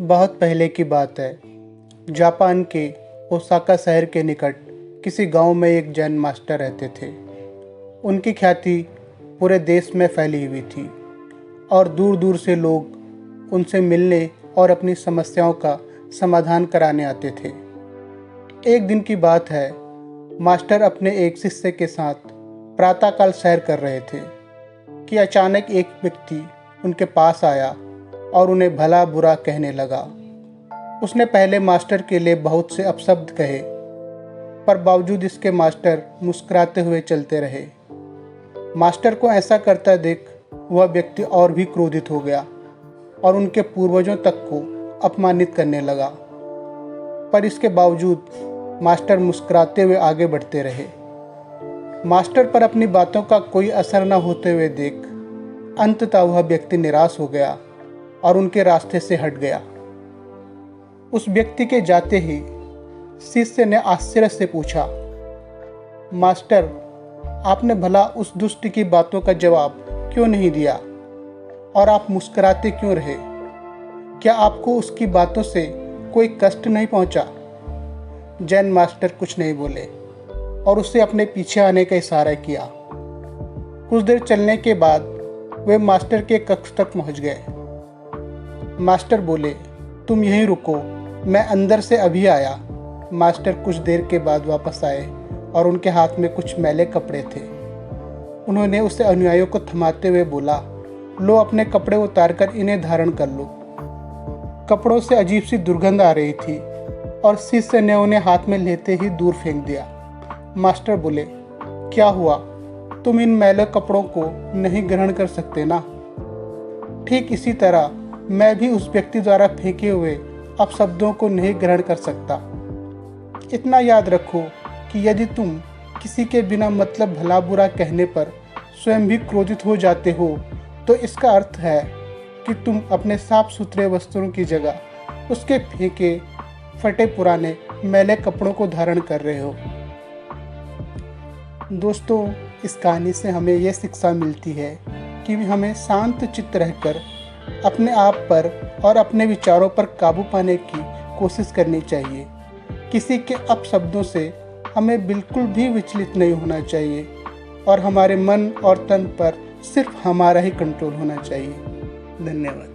बहुत पहले की बात है। जापान के ओसाका शहर के निकट किसी गांव में एक जैन मास्टर रहते थे। उनकी ख्याति पूरे देश में फैली हुई थी और दूर दूर से लोग उनसे मिलने और अपनी समस्याओं का समाधान कराने आते थे। एक दिन की बात है, मास्टर अपने एक शिष्य के साथ प्रातःकाल सैर कर रहे थे कि अचानक एक व्यक्ति उनके पास आया और उन्हें भला बुरा कहने लगा। उसने पहले मास्टर के लिए बहुत से अपशब्द कहे, पर बावजूद इसके मास्टर मुस्कुराते हुए चलते रहे। मास्टर को ऐसा करता देख वह व्यक्ति और भी क्रोधित हो गया और उनके पूर्वजों तक को अपमानित करने लगा, पर इसके बावजूद मास्टर मुस्कुराते हुए आगे बढ़ते रहे। मास्टर पर अपनी बातों का कोई असर न होते हुए देख अंततः वह व्यक्ति निराश हो गया और उनके रास्ते से हट गया। उस व्यक्ति के जाते ही शिष्य ने आश्चर्य से पूछा, मास्टर, आपने भला उस दुष्ट की बातों का जवाब क्यों नहीं दिया और आप मुस्कुराते क्यों रहे? क्या आपको उसकी बातों से कोई कष्ट नहीं पहुंचा? जैन मास्टर कुछ नहीं बोले और उससे अपने पीछे आने का इशारा किया। कुछ देर चलने के बाद वे मास्टर के कक्ष तक पहुंच गए। मास्टर बोले, तुम यहीं रुको, मैं अंदर से अभी आया। मास्टर कुछ देर के बाद वापस आए और उनके हाथ में कुछ मैले कपड़े थे। उन्होंने उसे अनुयायियों को थमाते हुए बोला, लो, अपने कपड़े उतारकर इन्हें धारण कर लो। कपड़ों से अजीब सी दुर्गंध आ रही थी और शिष्य ने उन्हें हाथ में लेते ही दूर फेंक दिया। मास्टर बोले, क्या हुआ? तुम इन मैले कपड़ों को नहीं ग्रहण कर सकते ना? ठीक इसी तरह मैं भी उस व्यक्ति द्वारा फेंके हुए अपशब्दों को नहीं ग्रहण कर सकता। इतना याद रखो कि यदि तुम किसी के बिना मतलब भला बुरा कहने पर स्वयं भी क्रोधित हो जाते हो, तो इसका अर्थ है कि तुम अपने साफ सुथरे वस्त्रों की जगह उसके फेंके फटे पुराने मैले कपड़ों को धारण कर रहे हो। दोस्तों, इस कहानी से हमें यह शिक्षा मिलती है कि हमें शांत चित्त रहकर अपने आप पर और अपने विचारों पर काबू पाने की कोशिश करनी चाहिए। किसी के अपशब्दों से हमें बिल्कुल भी विचलित नहीं होना चाहिए और हमारे मन और तन पर सिर्फ हमारा ही कंट्रोल होना चाहिए। धन्यवाद।